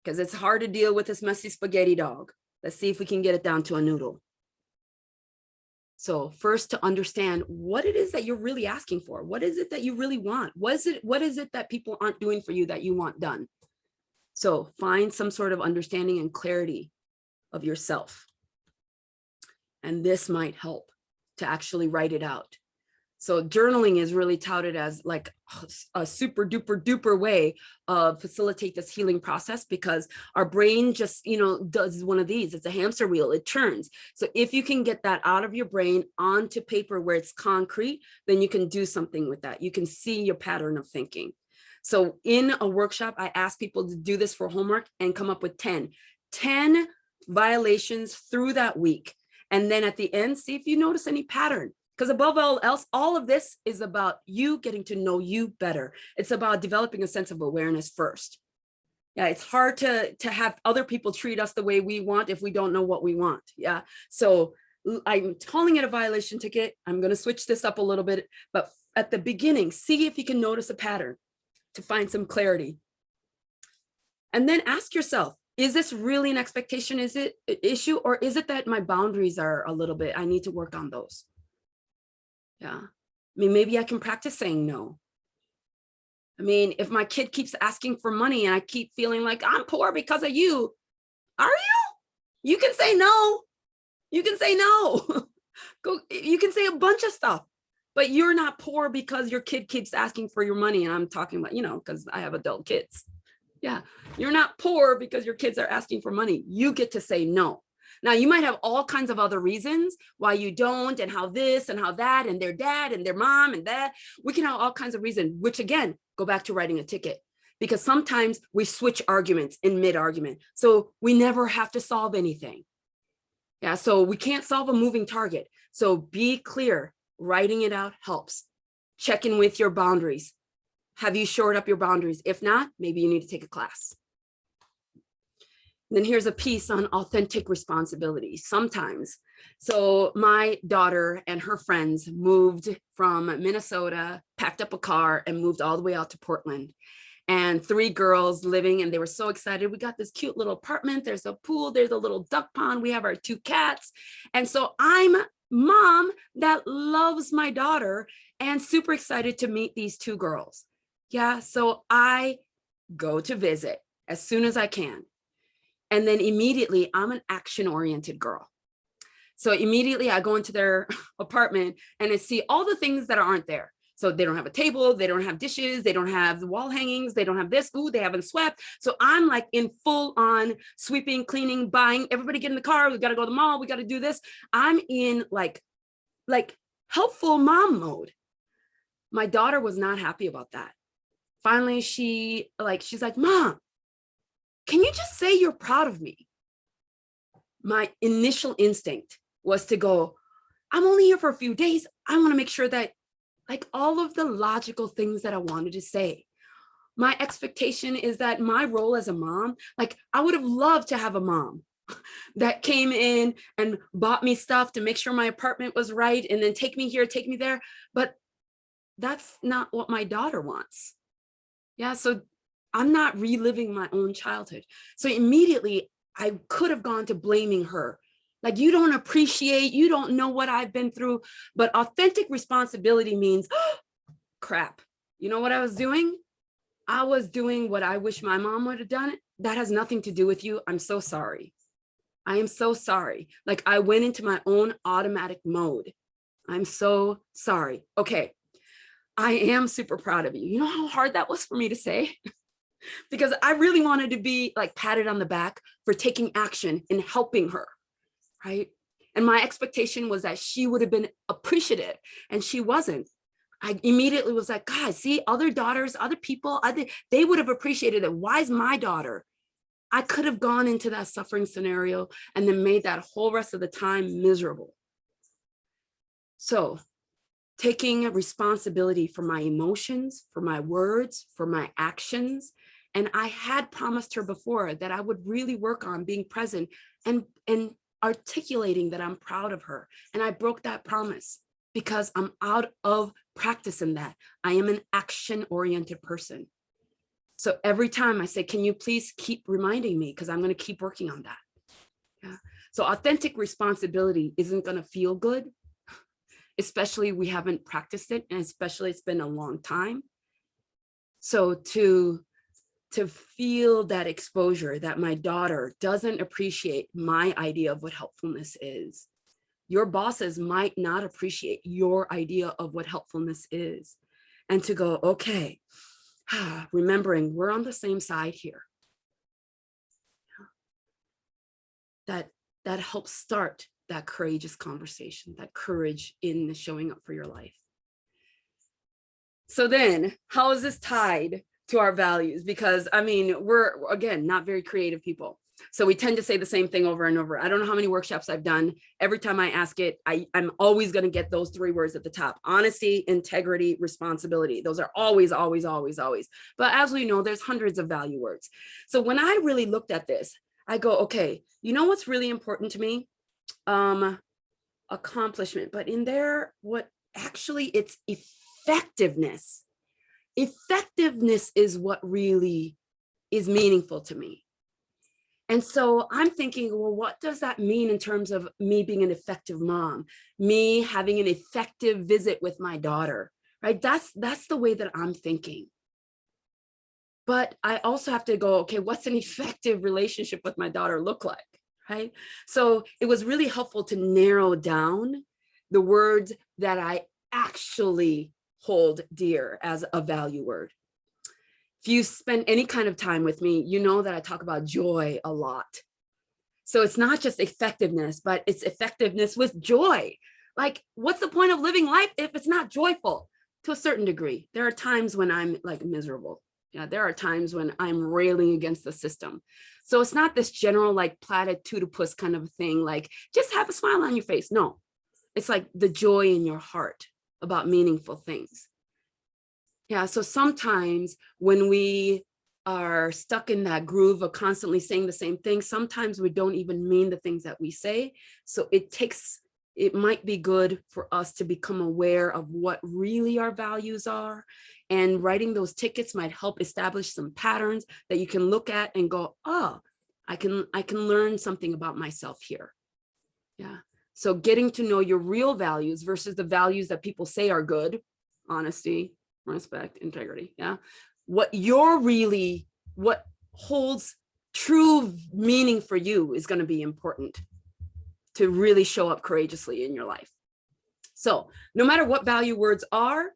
Because it's hard to deal with this messy spaghetti dog. Let's see if we can get it down to a noodle. So first, to understand what it is that you're really asking for. What is it that you really want? What is it that people aren't doing for you that you want done? So find some sort of understanding and clarity of yourself. And this might help to actually write it out. So journaling is really touted as like a super duper duper way of facilitate this healing process, because our brain just, does one of these. It's a hamster wheel. It churns. So if you can get that out of your brain onto paper where it's concrete, then you can do something with that. You can see your pattern of thinking. So in a workshop, I ask people to do this for homework and come up with 10 violations through that week. And then at the end, see if you notice any pattern. Because above all else, all of this is about you getting to know you better. It's about developing a sense of awareness first. Yeah, it's hard to have other people treat us the way we want if we don't know what we want. Yeah, so I'm calling it a violation ticket. I'm going to switch this up a little bit. But at the beginning, see if you can notice a pattern to find some clarity. And then ask yourself, is this really an expectation? Is it an issue? Or is it that my boundaries are a little bit, I need to work on those? Yeah. I mean, maybe I can practice saying no. I mean, if my kid keeps asking for money and I keep feeling like I'm poor because of you, are you? You can say no. You can say no. You can say a bunch of stuff, but you're not poor because your kid keeps asking for your money. And I'm talking about, because I have adult kids. Yeah, you're not poor because your kids are asking for money. You get to say no. Now, you might have all kinds of other reasons why you don't, and how this and how that, and their dad and their mom and that. We can have all kinds of reasons, which again, go back to writing a ticket, because sometimes we switch arguments in mid-argument. So we never have to solve anything. Yeah, so we can't solve a moving target. So be clear, writing it out helps. Check in with your boundaries. Have you shored up your boundaries? If not, maybe you need to take a class. And then here's a piece on authentic responsibility. Sometimes, so my daughter and her friends moved from Minnesota, packed up a car and moved all the way out to Portland. And 3 girls living, and they were so excited. We got this cute little apartment. There's a pool, there's a little duck pond. We have our 2 cats. And so I'm mom that loves my daughter and super excited to meet these 2 girls. Yeah, so I go to visit as soon as I can. And then immediately I'm an action-oriented girl. So immediately I go into their apartment and I see all the things that aren't there. So they don't have a table, they don't have dishes, they don't have the wall hangings, they don't have this, ooh, they haven't swept. So I'm like in full on sweeping, cleaning, buying, everybody get in the car, we gotta go to the mall, we gotta do this. I'm in like helpful mom mode. My daughter was not happy about that. Finally, she's like, Mom, can you just say you're proud of me? My initial instinct was to go, I'm only here for a few days. I want to make sure that like all of the logical things that I wanted to say. My expectation is that my role as a mom, like I would have loved to have a mom that came in and bought me stuff to make sure my apartment was right and then take me here, take me there. But that's not what my daughter wants. Yeah, so I'm not reliving my own childhood. So immediately I could have gone to blaming her. Like, you don't appreciate, you don't know what I've been through. But authentic responsibility means, oh, crap. You know what I was doing? I was doing what I wish my mom would have done. That has nothing to do with you. I'm so sorry. I am so sorry. Like, I went into my own automatic mode. I'm so sorry. Okay. I am super proud of you. You know how hard that was for me to say? Because I really wanted to be like patted on the back for taking action and helping her, right? And my expectation was that she would have been appreciative, and she wasn't. I immediately was like, God, see, other daughters, other people, they would have appreciated it. Why is my daughter? I could have gone into that suffering scenario and then made that whole rest of the time miserable. So taking responsibility for my emotions, for my words, for my actions. And I had promised her before that I would really work on being present and articulating that I'm proud of her. And I broke that promise because I'm out of practice in that. I am an action-oriented person. So every time I say, can you please keep reminding me? Because I'm going to keep working on that. Yeah. So authentic responsibility isn't going to feel good, especially we haven't practiced it, and especially it's been a long time. So to feel that exposure that my daughter doesn't appreciate my idea of what helpfulness is. Your bosses might not appreciate your idea of what helpfulness is. And to go, okay, remembering we're on the same side here. That helps start that courageous conversation, that courage in the showing up for your life. So then how is this tied to our values? Because I mean, we're, again, not very creative people. So we tend to say the same thing over and over. I don't know how many workshops I've done. Every time I ask it, I'm always going to get those 3 words at the top: honesty, integrity, responsibility. Those are always, always, always, always. But as we know, there's hundreds of value words. So when I really looked at this, I go, okay, you know what's really important to me? Accomplishment. But in there, what actually, it's effectiveness. Effectiveness is what really is meaningful to me. And so I'm thinking, well, what does that mean in terms of me being an effective mom, me having an effective visit with my daughter, right? That's the way that I'm thinking. But I also have to go, okay, what's an effective relationship with my daughter look like, right? So it was really helpful to narrow down the words that I actually hold dear as a value word. If you spend any kind of time with me, you know that I talk about joy a lot. So it's not just effectiveness, but it's effectiveness with joy. Like, what's the point of living life if it's not joyful? To a certain degree, there are times when I'm like miserable. Yeah, there are times when I'm railing against the system. So it's not this general like platitudinous kind of thing, like just have a smile on your face. No, it's like the joy in your heart about meaningful things. Yeah, so sometimes when we are stuck in that groove of constantly saying the same thing, sometimes we don't even mean the things that we say. So it might be good for us to become aware of what really our values are. And writing those tickets might help establish some patterns that you can look at and go, oh, I can learn something about myself here. Yeah. So getting to know your real values versus the values that people say are good, honesty, respect, integrity. Yeah. What holds true meaning for you is going to be important to really show up courageously in your life. So no matter what value words are,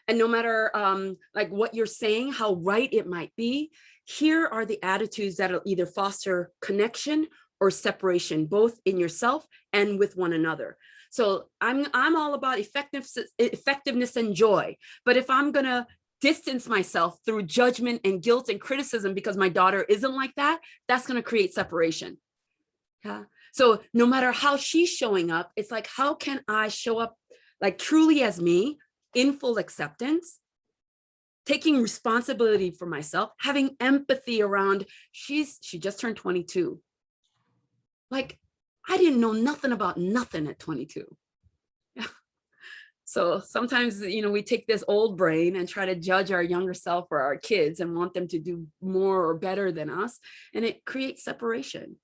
and no matter like what you're saying, how right it might be, here are the attitudes that'll either foster connection or separation, both in yourself and with one another. So I'm all about effectiveness and joy. But if I'm gonna distance myself through judgment and guilt and criticism because my daughter isn't like that, that's gonna create separation. Yeah. So no matter how she's showing up, it's like, how can I show up like truly as me, in full acceptance, taking responsibility for myself, having empathy around, she just turned 22. Like, I didn't know nothing about nothing at 22. Yeah. So sometimes, we take this old brain and try to judge our younger self or our kids and want them to do more or better than us. And it creates separation.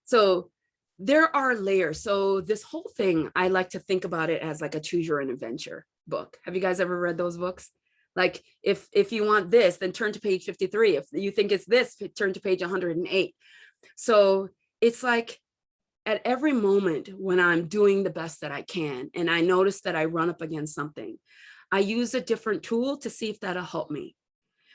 So there are layers. So this whole thing, I like to think about it as like a choose your own adventure book. Have you guys ever read those books? Like if you want this, then turn to page 53. If you think it's this, turn to page 108. So it's like at every moment when I'm doing the best that I can, and I notice that I run up against something, I use a different tool to see if that'll help me.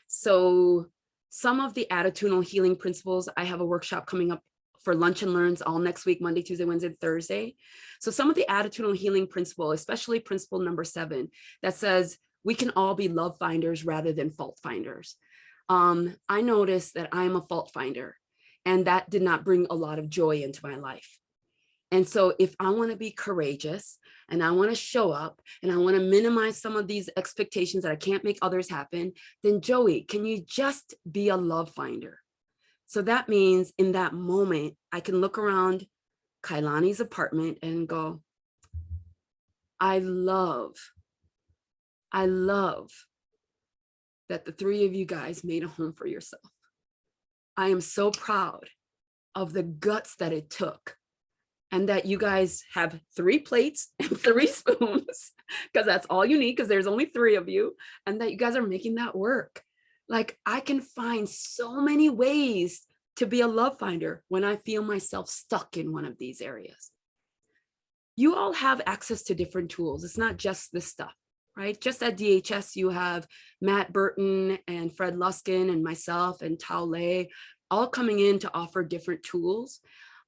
So some of the attitudinal healing principles, I have a workshop coming up for lunch and learns all next week, Monday, Tuesday, Wednesday, Thursday. So some of the attitudinal healing principle, especially principle number 7, that says we can all be love finders rather than fault finders. I noticed that I'm a fault finder, and that did not bring a lot of joy into my life. And so if I want to be courageous and I want to show up and I want to minimize some of these expectations that I can't make others happen, then Joey, can you just be a love finder? So that means in that moment, I can look around Kailani's apartment and go, I love that the 3 of you guys made a home for yourself. I am so proud of the guts that it took, and that you guys have 3 plates and 3 spoons, because that's all you need, because there's only 3 of you, and that you guys are making that work. Like, I can find so many ways to be a love finder when I feel myself stuck in one of these areas. You all have access to different tools. It's not just this stuff, right? Just at DHS, you have Matt Burton and Fred Luskin and myself and Tao Lei all coming in to offer different tools.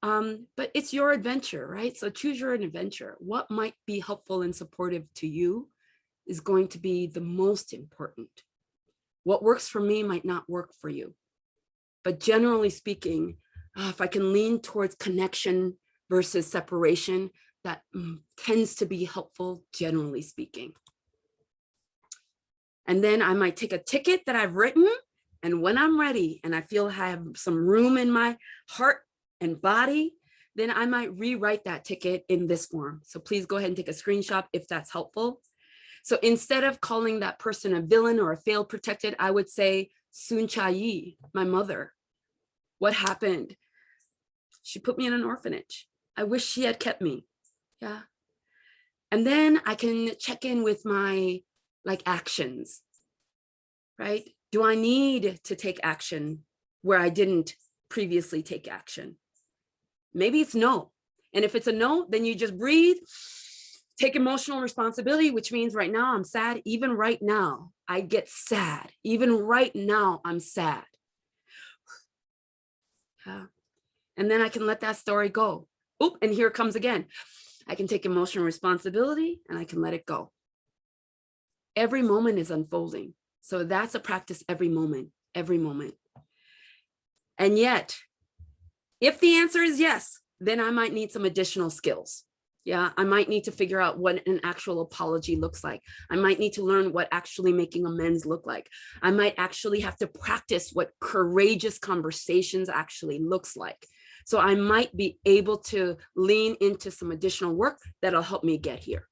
But it's your adventure, right? So choose your own adventure. What might be helpful and supportive to you is going to be the most important. What works for me might not work for you. But generally speaking, if I can lean towards connection versus separation, that tends to be helpful, generally speaking. And then I might take a ticket that I've written, and when I'm ready and I feel I have some room in my heart and body, then I might rewrite that ticket in this form. So please go ahead and take a screenshot if that's helpful. So instead of calling that person a villain or a failed protected, I would say, Sun Cha-yi, my mother. What happened? She put me in an orphanage. I wish she had kept me. Yeah. And then I can check in with my actions. right? Do I need to take action where I didn't previously take action? Maybe it's no. And if it's a no, then you just breathe, take emotional responsibility, which means right now I'm sad. Even right now, I get sad. Even right now, I'm sad. Yeah. And then I can let that story go. Oop, and here it comes again. I can take emotional responsibility and I can let it go. Every moment is unfolding. So that's a practice every moment, every moment. And yet, if the answer is yes, then I might need some additional skills. Yeah, I might need to figure out what an actual apology looks like. I might need to learn what actually making amends look like. I might actually have to practice what courageous conversations actually looks like. So I might be able to lean into some additional work that'll help me get here.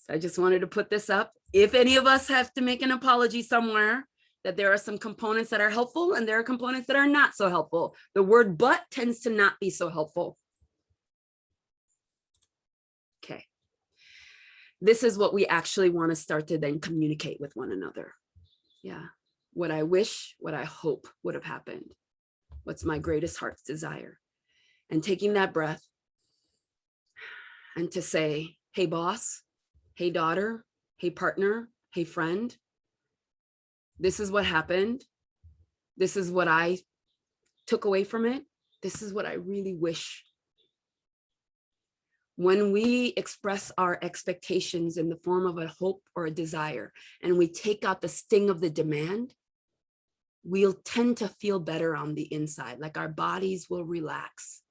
So I just wanted to put this up. If any of us have to make an apology somewhere, that there are some components that are helpful and there are components that are not so helpful. The word but tends to not be so helpful. Okay. This is what we actually want to start to then communicate with one another. Yeah. What I wish, what I hope would have happened. What's my greatest heart's desire? And taking that breath and to say, hey, boss, hey, daughter, hey, partner, hey, friend, this is what happened. This is what I took away from it. This is what I really wish. When we express our expectations in the form of a hope or a desire, and we take out the sting of the demand, we'll tend to feel better on the inside, like our bodies will relax.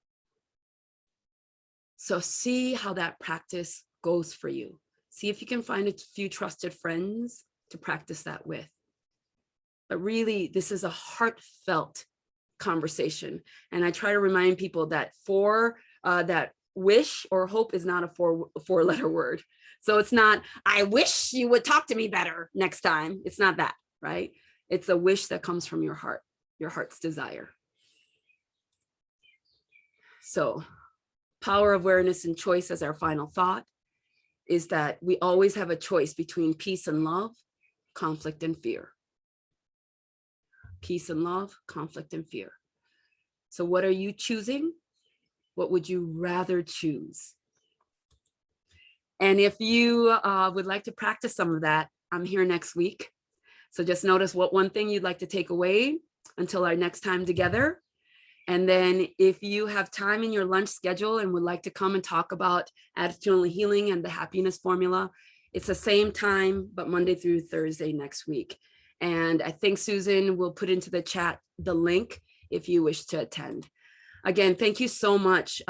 So see how that practice goes for you. See if you can find a few trusted friends to practice that with. But really, this is a heartfelt conversation. And I try to remind people that that wish or hope is not a four-letter word. So it's not, I wish you would talk to me better next time. It's not that, right? It's a wish that comes from your heart, your heart's desire. So power of awareness and choice as our final thought is that we always have a choice between peace and love, conflict and fear. Peace and love, conflict and fear. So what are you choosing? What would you rather choose? And if you would like to practice some of that, I'm here next week. So just notice what one thing you'd like to take away until our next time together. And then if you have time in your lunch schedule and would like to come and talk about attitudinal healing and the happiness formula, it's the same time, but Monday through Thursday next week. And I think Susan will put into the chat the link if you wish to attend. Again, thank you so much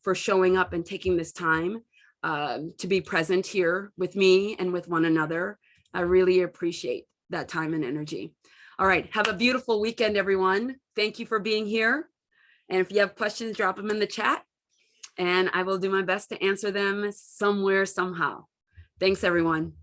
for showing up and taking this time to be present here with me and with one another. I really appreciate that time and energy. All right, have a beautiful weekend, everyone. Thank you for being here. And if you have questions, drop them in the chat and I will do my best to answer them somewhere, somehow. Thanks, everyone.